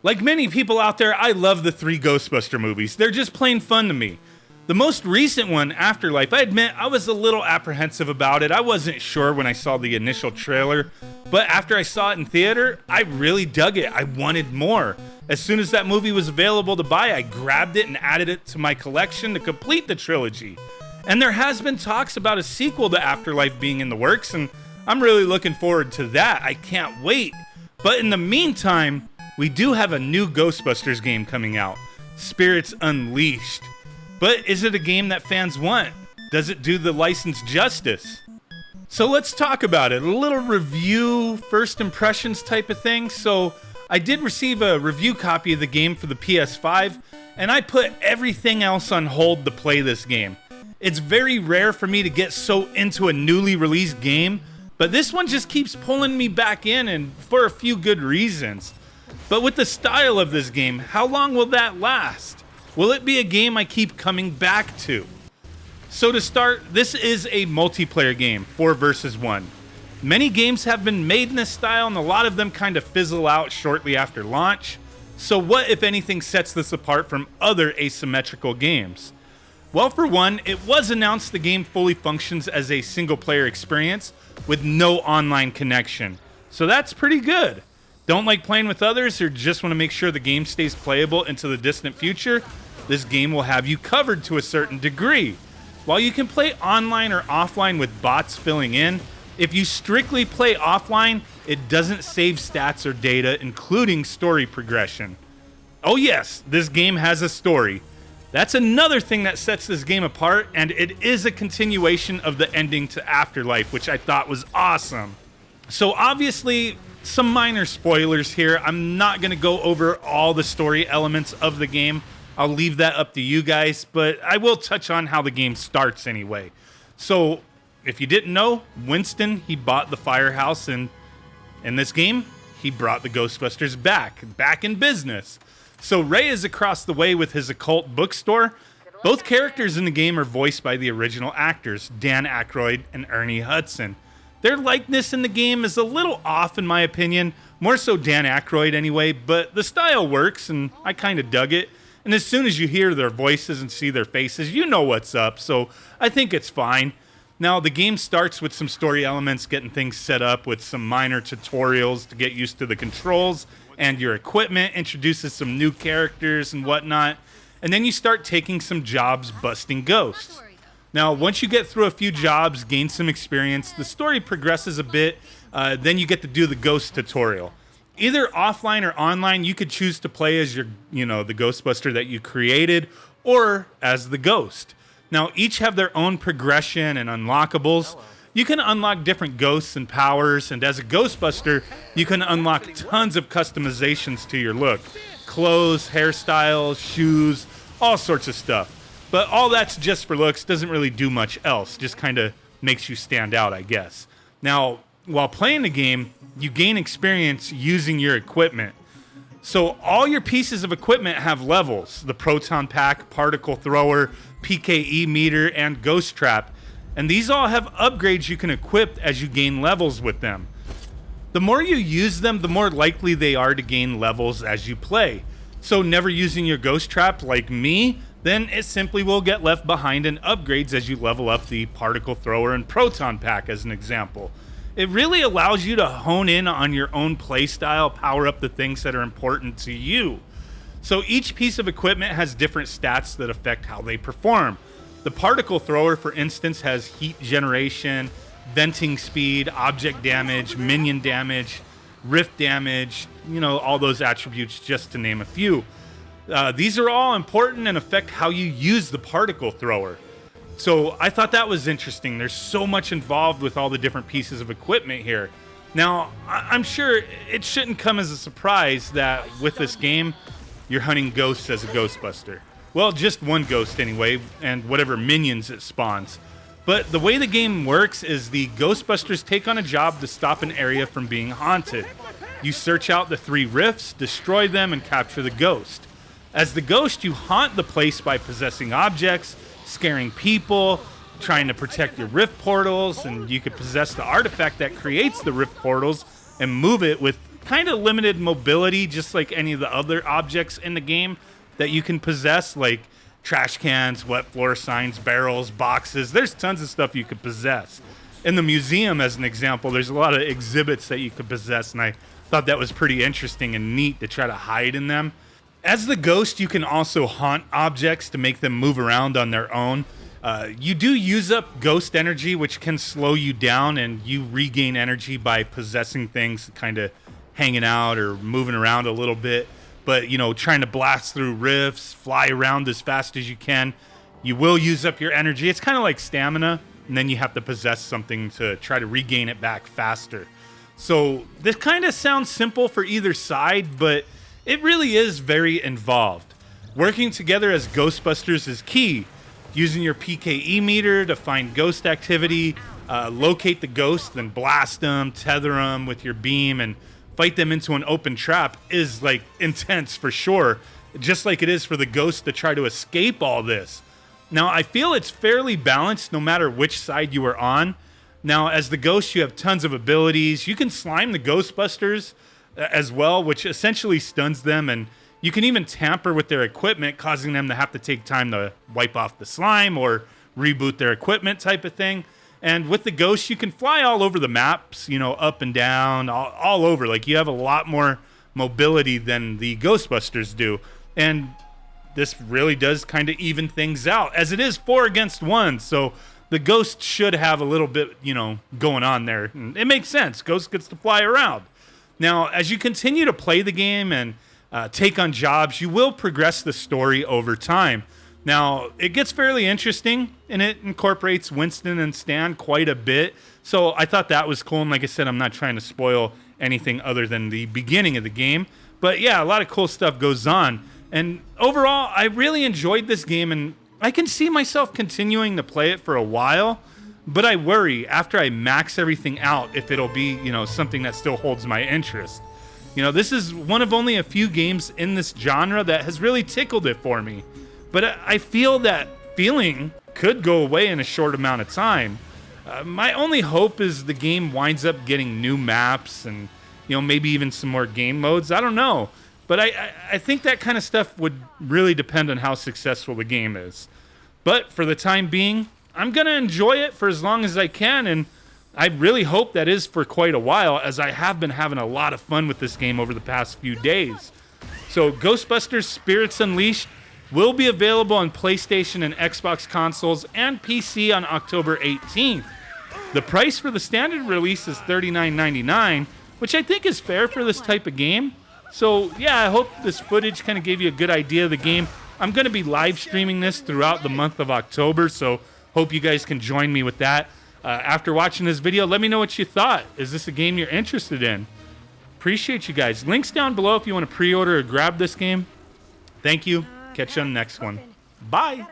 Like many people out there, I love the 3 Ghostbuster movies. They're just plain fun to me. The most recent one, Afterlife, I admit I was a little apprehensive about it. I wasn't sure when I saw the initial trailer, but after I saw it in theater, I really dug it. I wanted more. As soon as that movie was available to buy, I grabbed it and added it to my collection to complete the trilogy. And there has been talks about a sequel to Afterlife being in the works, and I'm really looking forward to that. I can't wait. But in the meantime, we do have a new Ghostbusters game coming out, Spirits Unleashed. But is it a game that fans want? Does it do the license justice? So let's talk about it. A little review, first impressions type of thing. So I did receive a review copy of the game for the PS5, and I put everything else on hold to play this game. It's very rare for me to get so into a newly released game, but this one just keeps pulling me back in, and for a few good reasons. But with the style of this game, how long will that last? Will it be a game I keep coming back to? So to start, this is a multiplayer game, 4 versus 1. Many games have been made in this style, and a lot of them kind of fizzle out shortly after launch. So what, if anything, sets this apart from other asymmetrical games? Well, for one, it was announced the game fully functions as a single-player experience with no online connection. So that's pretty good. Don't like playing with others or just want to make sure the game stays playable into the distant future? This game will have you covered to a certain degree. While you can play online or offline with bots filling in, if you strictly play offline, it doesn't save stats or data, including story progression. Oh yes, this game has a story. That's another thing that sets this game apart, and it is a continuation of the ending to Afterlife, which I thought was awesome. So obviously, some minor spoilers here. I'm not going to go over all the story elements of the game. I'll leave that up to you guys, but I will touch on how the game starts anyway. So, if you didn't know, Winston, he bought the firehouse, and in this game, he brought the Ghostbusters back in business. So Ray is across the way with his occult bookstore. Both characters in the game are voiced by the original actors, Dan Aykroyd and Ernie Hudson. Their likeness in the game is a little off in my opinion, more so Dan Aykroyd anyway, but the style works and I kind of dug it. And as soon as you hear their voices and see their faces, you know what's up, so I think it's fine. Now, the game starts with some story elements, getting things set up with some minor tutorials to get used to the controls and your equipment, introduces some new characters and whatnot, and then you start taking some jobs busting ghosts. Now, once you get through a few jobs, gain some experience, the story progresses a bit, then you get to do the ghost tutorial. Either offline or online, you could choose to play as the Ghostbuster that you created, or as the ghost. Now, each have their own progression and unlockables. You can unlock different ghosts and powers, and as a Ghostbuster, you can unlock tons of customizations to your look. Clothes, hairstyles, shoes, all sorts of stuff. But all that's just for looks, doesn't really do much else, just kind of makes you stand out, I guess. Now, while playing the game, you gain experience using your equipment. So all your pieces of equipment have levels: the proton pack, particle thrower, PKE meter, and ghost trap. And these all have upgrades you can equip as you gain levels with them. The more you use them, the more likely they are to gain levels as you play. So never using your ghost trap like me, then it simply will get left behind in upgrades as you level up the particle thrower and proton pack as an example. It really allows you to hone in on your own play style, power up the things that are important to you. So each piece of equipment has different stats that affect how they perform. The particle thrower, for instance, has heat generation, venting speed, object damage, minion damage, rift damage, all those attributes just to name a few. These are all important and affect how you use the particle thrower. So I thought that was interesting. There's so much involved with all the different pieces of equipment here. Now, I'm sure it shouldn't come as a surprise that with this game, you're hunting ghosts as a Ghostbuster. Well, just one ghost anyway, and whatever minions it spawns. But the way the game works is the Ghostbusters take on a job to stop an area from being haunted. You search out the 3 rifts, destroy them, and capture the ghost. As the ghost, you haunt the place by possessing objects, scaring people, trying to protect your rift portals, and you could possess the artifact that creates the rift portals and move it with kind of limited mobility, just like any of the other objects in the game that you can possess, like trash cans, wet floor signs, barrels, boxes. There's tons of stuff you could possess. In the museum, as an example, there's a lot of exhibits that you could possess, and I thought that was pretty interesting and neat to try to hide in them. As the ghost, you can also haunt objects to make them move around on their own. You do use up ghost energy, which can slow you down, and you regain energy by possessing things, kind of hanging out or moving around a little bit. But, you know, trying to blast through rifts, fly around as fast as you can, you will use up your energy. It's kind of like stamina, and then you have to possess something to try to regain it back faster. So this kind of sounds simple for either side, but it really is very involved. Working together as Ghostbusters is key. Using your PKE meter to find ghost activity, locate the ghost, then blast them, tether them with your beam, and fight them into an open trap is like intense for sure, just like it is for the ghost to try to escape all this. Now, I feel it's fairly balanced no matter which side you are on. Now, as the ghost, you have tons of abilities. You can slime the Ghostbusters as well, which essentially stuns them, and you can even tamper with their equipment, causing them to have to take time to wipe off the slime or reboot their equipment type of thing. And with the ghost, you can fly all over the maps, you know, up and down, all over. Like, you have a lot more mobility than the Ghostbusters do. And this really does kind of even things out, as it is 4 against 1. So the ghost should have a little bit, you know, going on there. And it makes sense. Ghost gets to fly around. Now, as you continue to play the game and take on jobs, you will progress the story over time. Now, it gets fairly interesting, and it incorporates Winston and Stan quite a bit. So I thought that was cool. And like I said, I'm not trying to spoil anything other than the beginning of the game. But yeah, a lot of cool stuff goes on. And overall, I really enjoyed this game, and I can see myself continuing to play it for a while. But I worry after I max everything out if it'll be, you know, something that still holds my interest. You know, this is one of only a few games in this genre that has really tickled it for me. But I feel that feeling could go away in a short amount of time. My only hope is the game winds up getting new maps and, you know, maybe even some more game modes. I don't know. But I think that kind of stuff would really depend on how successful the game is. But for the time being, I'm going to enjoy it for as long as I can, and I really hope that is for quite a while, as I have been having a lot of fun with this game over the past few days. So Ghostbusters Spirits Unleashed will be available on PlayStation and Xbox consoles and PC on October 18th. The price for the standard release is $39.99, which I think is fair for this type of game. So yeah, I hope this footage kind of gave you a good idea of the game. I'm going to be live streaming this throughout the month of October, so hope you guys can join me with that. After watching this video, let me know what you thought. Is this a game you're interested in? Appreciate you guys. Links down below if you want to pre-order or grab this game. Thank you. Catch you on the next one. Bye.